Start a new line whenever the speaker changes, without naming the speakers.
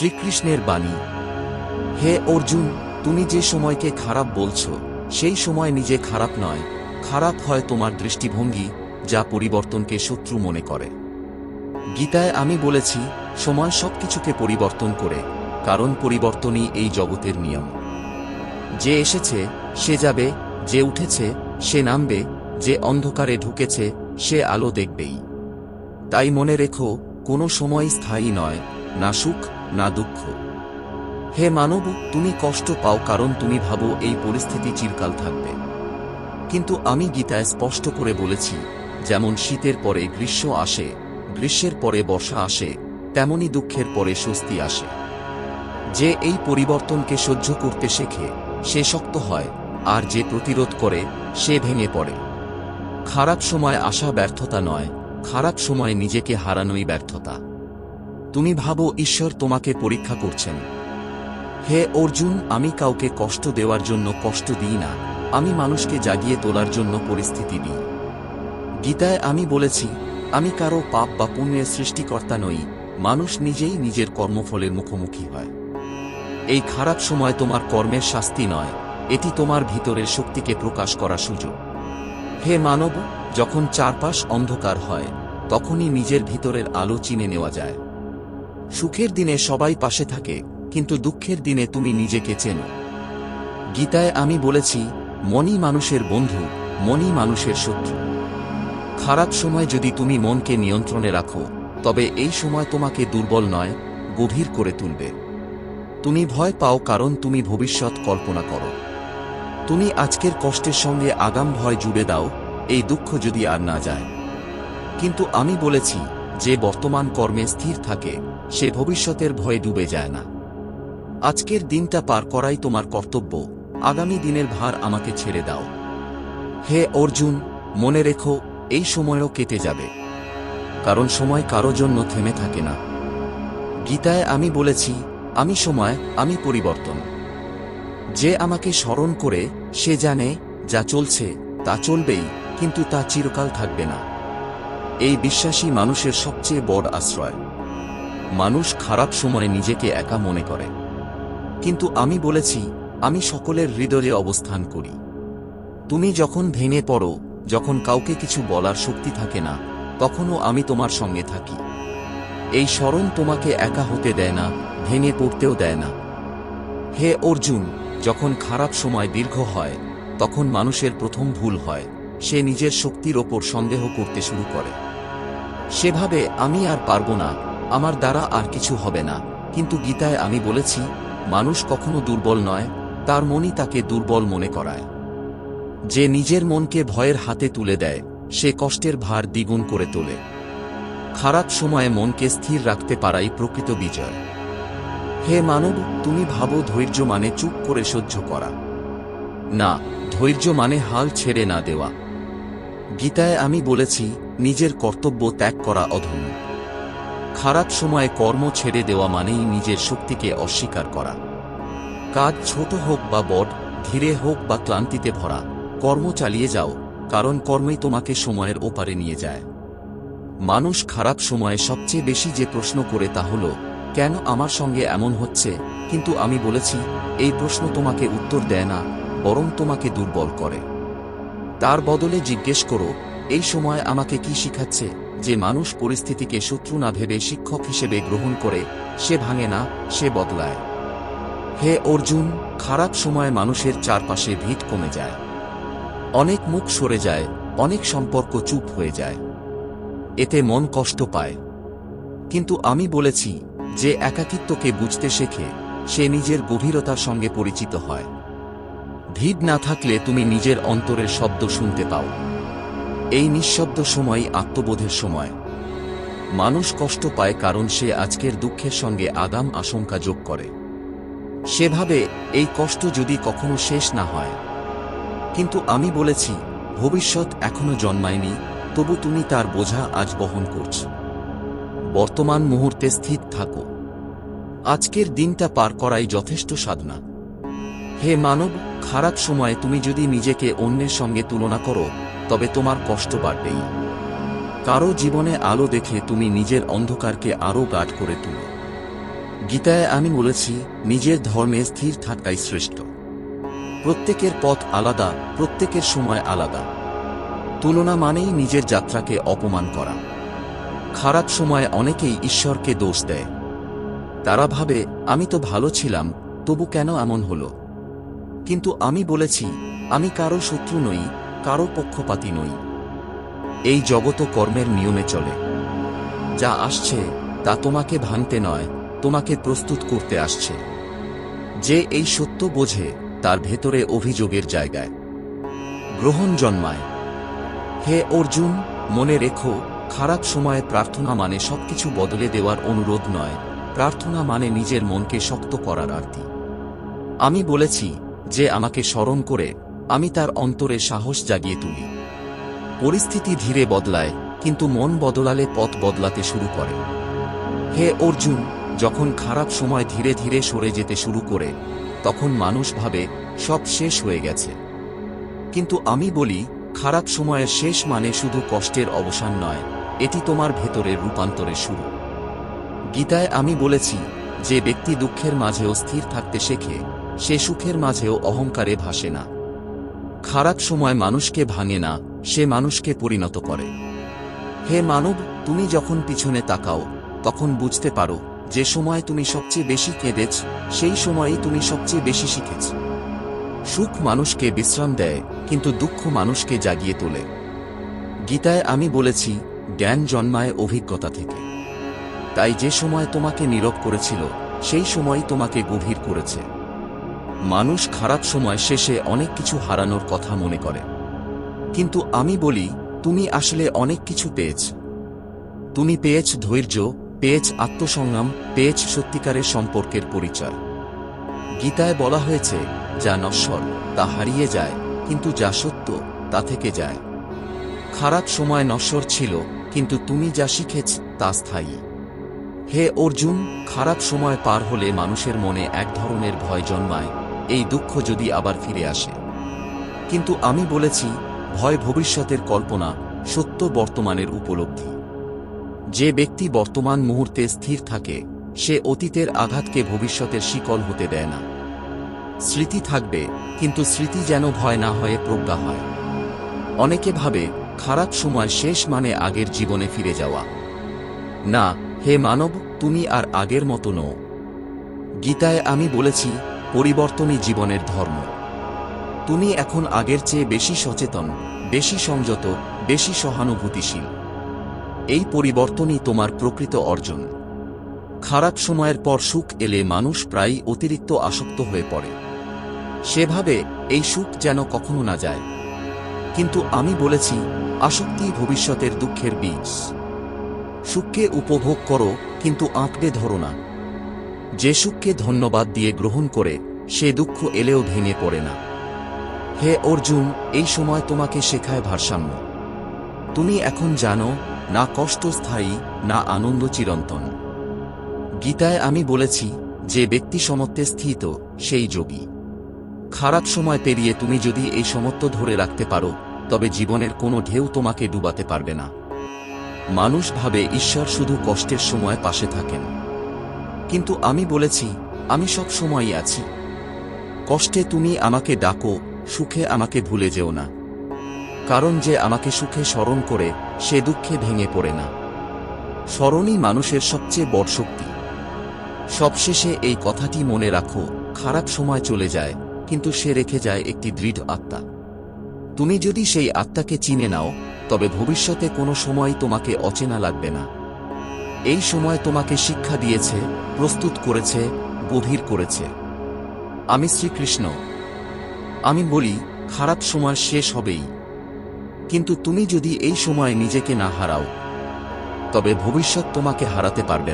শ্রীকৃষ্ণের বাণী। হে অর্জুন, তুমি যে সময়কে খারাপ বলছো, সেই সময় নিজে খারাপ নয়, খারাপ হয় তোমার দৃষ্টিভঙ্গি, যা পরিবর্তনকে শত্রু মনে করে। গীতায় আমি বলেছি, সময় সবকিছুকে পরিবর্তন করে, কারণ পরিবর্তনই এই জগতের নিয়ম। যে এসেছে সে যাবে, যে উঠেছে সে নামবে, যে অন্ধকারে ঢুকেছে সে আলো দেখবেই। তাই মনে রেখো, কোনো সময় স্থায়ী নয়, না সুখ না দুঃখ। হে মানব, তুমি কষ্ট পাও কারণ তুমি ভাবো এই পরিস্থিতি চিরকাল থাকবে। কিন্তু আমি গীতায় স্পষ্ট করে বলেছি, যেমন শীতের পরে গ্রীষ্ম আসে, গ্রীষ্মের পরে বর্ষা আসে, তেমনি দুঃখের পরে স্বস্তি আসে। যে এই পরিবর্তনকে সহ্য করতে শেখে সে শক্ত হয়, আর যে প্রতিরোধ করে সে ভেঙে পড়ে। খারাপ সময় আসা ব্যর্থতা নয়, খারাপ সময় নিজেকে হারানোই ব্যর্থতা। তুমি ভাবো ঈশ্বর তোমাকে পরীক্ষা করছেন। হে অর্জুন, আমি কাউকে কষ্ট দেওয়ার জন্য কষ্ট দিই না, আমি মানুষকে জাগিয়ে তোলার জন্য পরিস্থিতি দিই। গীতায় আমি বলেছি, আমি কারো পাপ বা পুণ্যের সৃষ্টিকর্তা নই, মানুষ নিজেই নিজের কর্মফলের মুখোমুখি হয়। এই খারাপ সময় তোমার কর্মের শাস্তি নয়, এটি তোমার ভিতরের শক্তিকে প্রকাশ করার সুযোগ। হে মানব, যখন চারপাশ অন্ধকার হয় তখনই নিজের ভিতরের আলো চিনে নেওয়া যায়। সুখের দিনে সবাই পাশে থাকে, কিন্তু দুঃখের দিনে তুমি নিজেকে চেনো। গীতায় আমি বলেছি, মনই মানুষের বন্ধু, মনই মানুষের শত্রু। খারাপ সময় যদি তুমি মনকে নিয়ন্ত্রণে রাখো, তবে এই সময় তোমাকে দুর্বল নয়, গভীর করে তুলবে। তুমি ভয় পাও কারণ তুমি ভবিষ্যৎ কল্পনা করো। তুমি আজকের কষ্টের সঙ্গে আগাম ভয় জুড়ে দাও, এই দুঃখ যদি আর না যায়। কিন্তু আমি বলেছি, যে বর্তমান কর্মে স্থির থাকে সে ভবিষ্যতের ভয়ে ডুবে যায় না। আজকের দিনটা পার করাই তোমার কর্তব্য, আগামী দিনের ভার আমাকে ছেড়ে দাও। হে অর্জুন, মনে রেখো, এই সময়ও কেটে যাবে, কারণ সময় কারো জন্য থেমে থাকে না। গীতায় আমি বলেছি, আমি সময়, আমি পরিবর্তন। যে আমাকে স্মরণ করে সে জানে যা চলছে তা চলবেই, কিন্তু তা চিরকাল থাকবে না। এই বিশ্বাসী মানুষের সবচেয়ে বড় আশ্রয়। মানুষ খারাপ সময়ে নিজেকে একা মনে করে, কিন্তু আমি বলেছি, আমি সকলের হৃদয়ে অবস্থান করি। তুমি যখন ভেঙে পড়ো, যখন কাউকে কিছু বলার শক্তি থাকে না, তখনও আমি তোমার সঙ্গে থাকি। এই স্মরণ তোমাকে একা হতে দেয় না, ভেঙে পড়তেও দেয় না। হে অর্জুন, যখন খারাপ সময় দীর্ঘ হয় তখন মানুষের প্রথম ভুল হয়, সে নিজের শক্তির ওপর সন্দেহ করতে শুরু করে। সেভাবে আমি আর পারবো না, আমার দ্বারা আর কিছু হবে না। কিন্তু গীতায় আমি বলেছি, মানুষ কখনো দুর্বল নয়, তার মনই তাকে দুর্বল মনে করায়। যে নিজের মনকে ভয়ের হাতে তুলে দেয় সে কষ্টের ভার দ্বিগুণ করে তোলে। খারাপ সময়ে মনকে স্থির রাখতে পারাই প্রকৃত বিজয়। হে মানব, তুমি ভাবো ধৈর্য মানে চুপ করে সহ্য করা। না, ধৈর্য মানে হাল ছেড়ে না দেওয়া। গীতায় আমি বলেছি, নিজের কর্তব্য ত্যাগ করা অধর্ম। খারাপ সময়ে কর্ম ছেড়ে দেওয়া মানেই নিজের শক্তিকে অস্বীকার করা। কাজ ছোট হোক বা বড়, ধীরে হোক বা ক্লান্তিতে ভরা, কর্ম চালিয়ে যাও, কারণ কর্মই তোমাকে সময়ের ওপারে নিয়ে যায়। মানুষ খারাপ সময়ে সবচেয়ে বেশি যে প্রশ্ন করে তা হল, কেন আমার সঙ্গে এমন হচ্ছে? কিন্তু আমি বলেছি, এই প্রশ্ন তোমাকে উত্তর দেয় না, বরং তোমাকে দুর্বল করে। তার বদলে জিজ্ঞেস করো, এই সময় আমাকে কি শিখাচ্ছে? যে মানুষ পরিস্থিতিকে শত্রু না ভেবে শিক্ষক হিসেবে গ্রহণ করে, সে ভাঙে না, সে বদলায়। হে অর্জুন, খারাপ সময়ে মানুষের চারপাশে ভিড় কমে যায়, অনেক মুখ সরে যায়, অনেক সম্পর্ক চুপ হয়ে যায়। এতে মন কষ্ট পায়। কিন্তু আমি বলেছি, যে একাকিত্বকে বুঝতে শেখে সে নিজের গভীরতার সঙ্গে পরিচিত হয়। ভিড় না থাকলে তুমি নিজের অন্তরের শব্দ শুনতে পাও। এই নিঃশব্দ সময়ই আত্মবোধের সময়। মানুষ কষ্ট পায় কারণ সে আজকের দুঃখের সঙ্গে আগাম আশঙ্কা যোগ করে। সেভাবে এই কষ্ট যদি কখনো শেষ না হয়। কিন্তু আমি বলেছি, ভবিষ্যৎ এখনো জন্মায়নি, তবু তুমি তার বোঝা আজ বহন করছ। বর্তমান মুহূর্তে স্থির থাকো। আজকের দিনটা পার করাই যথেষ্ট সাধনা। হে মানব, খারাপ সময়ে তুমি যদি নিজেকে অন্যের সঙ্গে তুলনা করো, তবে তোমার কষ্ট বাড়বেই। কারো জীবনে আলো দেখে তুমি নিজের অন্ধকারকে আরও গাঢ় করে তুলো। গীতায় আমি বলেছি, নিজের ধর্মে স্থির থাকাই শ্রেষ্ঠ। প্রত্যেকের পথ আলাদা, প্রত্যেকের সময় আলাদা। তুলনা মানেই নিজের যাত্রাকে অপমান করা। খারাপ সময়ে অনেকেই ঈশ্বরকে দোষ দেয়। তারা ভাবে, আমি তো ভালো ছিলাম, তবু কেন এমন হলো? কিন্তু আমি বলেছি, আমি কারো শত্রু নই, কারো পক্ষপাতী নই। এই জগৎ কর্মের নিয়মে চলে। যা আসছে তা তোমাকে ভাঙতে নয়, তোমাকে প্রস্তুত করতে আসছে। যে এই সত্য বোঝে, তার ভেতরে অভিযোগের জায়গায় গ্রহণ জন্মায়। হে অর্জুন, মনে রেখো, খারাপ সময়ে প্রার্থনা মানে সবকিছু বদলে দেওয়ার অনুরোধ নয়, প্রার্থনা মানে নিজের মনকে শক্ত করার আরতি। আমি বলেছি, যে আমাকে স্মরণ করে, আমি তার অন্তরে সাহস জাগিয়ে তুলি। পরিস্থিতি ধীরে বদলায়, কিন্তু মন বদলালে পথ বদলাতে শুরু করে। হে অর্জুন, যখন খারাপ সময় ধীরে ধীরে সরে যেতে শুরু করে, তখন মানুষ ভাবে সব শেষ হয়ে গেছে। কিন্তু আমি বলি, খারাপ সময়ের শেষ মানে শুধু কষ্টের অবসান নয়, এটি তোমার ভেতরের রূপান্তরের শুরু। গীতায় আমি বলেছি, যে ব্যক্তি দুঃখের মাঝেও স্থির থাকতে শেখে, সে সুখের মাঝেও অহংকারে ভাসে না। খারাপ সময় মানুষকে ভাঙে না, সে মানুষকে পরিণত করে। হে মানব, তুমি যখন পিছনে তাকাও, তখন বুঝতে পারো, যে সময় তুমি সবচেয়ে বেশি কেঁদেছ, সেই সময়েই তুমি সবচেয়ে বেশি শিখেছ। সুখ মানুষকে বিশ্রাম দেয়, কিন্তু দুঃখ মানুষকে জাগিয়ে তোলে। গীতায় আমি বলেছি, জ্ঞান জন্মায় অভিজ্ঞতা থেকে। তাই যে সময় তোমাকে নীরব করেছিল, সেই সময়ই তোমাকে গভীর করেছে। মানুষ খারাপ সময় শেষে অনেক কিছু হারানোর কথা মনে করে। কিন্তু আমি বলি, তুমি আসলে অনেক কিছু পেয়েছ। তুমি পেয়েছ ধৈর্য, পেয়েছ আত্মসংগ্রাম, পেয়েছ সত্যিকারের সম্পর্কের পরিচয়। গীতায় বলা হয়েছে, যা নশ্বর তা হারিয়ে যায়, কিন্তু যা সত্য তা থেকে যায়। খারাপ সময় নশ্বর ছিল, কিন্তু তুমি যা শিখেছ তা স্থায়ী। হে অর্জুন, খারাপ সময় পার হলে মানুষের মনে এক ধরনের ভয় জন্মায়, এই দুঃখ যদি আবার ফিরে আসে। কিন্তু আমি বলেছি, ভয় ভবিষ্যতের কল্পনা, সত্য বর্তমানের উপলব্ধি। যে ব্যক্তি বর্তমান মুহূর্তে স্থির থাকে, সে অতীতের আঘাতকে ভবিষ্যতের শিকল হতে দেয় না। স্মৃতি থাকবে, কিন্তু স্মৃতি যেন ভয় না হয়ে প্রজ্ঞা হয়। অনেকে ভাবে, খারাপ সময় শেষ মানে আগের জীবনে ফিরে যাওয়া। না, হে মানব, তুমি আর আগের মতো নও। গীতায় আমি বলেছি, পরিবর্তনই জীবনের ধর্ম। তুমি এখন আগের চেয়ে বেশি সচেতন, বেশি সংযত, বেশি সহানুভূতিশীল। এই পরিবর্তনই তোমার প্রকৃত অর্জন। খারাপ সময়ের পর সুখ এলে মানুষ প্রায়ই অতিরিক্ত আসক্ত হয়ে পড়ে। সেভাবে এই সুখ যেন কখনো না যায়। কিন্তু আমি বলেছি, আসক্তি ভবিষ্যতের দুঃখের বীজ। সুখকে উপভোগ করো, কিন্তু আঁকড়ে ধরো না। যে সুখকে ধন্যবাদ দিয়ে গ্রহণ করে, সে দুঃখ এলেও ভেঙে পড়ে না। হে অর্জুন, এই সময় তোমাকে শেখায় ভারসাম্য। তুমি এখন জানো, না কষ্ট স্থায়ী, না আনন্দ চিরন্তন। গীতায় আমি বলেছি, যে ব্যক্তি সমত্বে স্থিত, সেই যোগী। খারাপ সময় পেরিয়ে তুমি যদি এই সমত্ব ধরে রাখতে পারো, তবে জীবনের কোনো ঢেউ তোমাকে ডুবাতে পারবে না। মানুষ ভাবে ঈশ্বর শুধু কষ্টের সময় পাশে থাকেন। কিন্তু আমি বলেছি, আমি সব সময়ই আছি। কষ্টে তুমি আমাকে ডাকো, সুখে আমাকে ভুলে যেও না। কারণ যে আমাকে সুখে স্মরণ করে, সে দুঃখে ভেঙে পড়ে না। স্মরণই মানুষের সবচেয়ে বড় শক্তি। সবশেষে এই কথাটি মনে রাখো, খারাপ সময় চলে যায়, কিন্তু সে রেখে যায় একটি দৃঢ় আত্মা। তুমি যদি সেই আত্মাকে চিনে নাও, তবে ভবিষ্যতে কোনো সময় তোমাকে অচেনা লাগবে না। এই সময় তোমাকে শিক্ষা দিয়েছে, প্রস্তুত করেছে, গভীর করেছে। আমি শ্রীকৃষ্ণ। আমি বলি, খারাপ সময় শেষ হবেই, কিন্তু তুমি যদি এই সময় নিজেকে না হারাও, তবে ভবিষ্যৎ তোমাকে হারাতে পারবে না।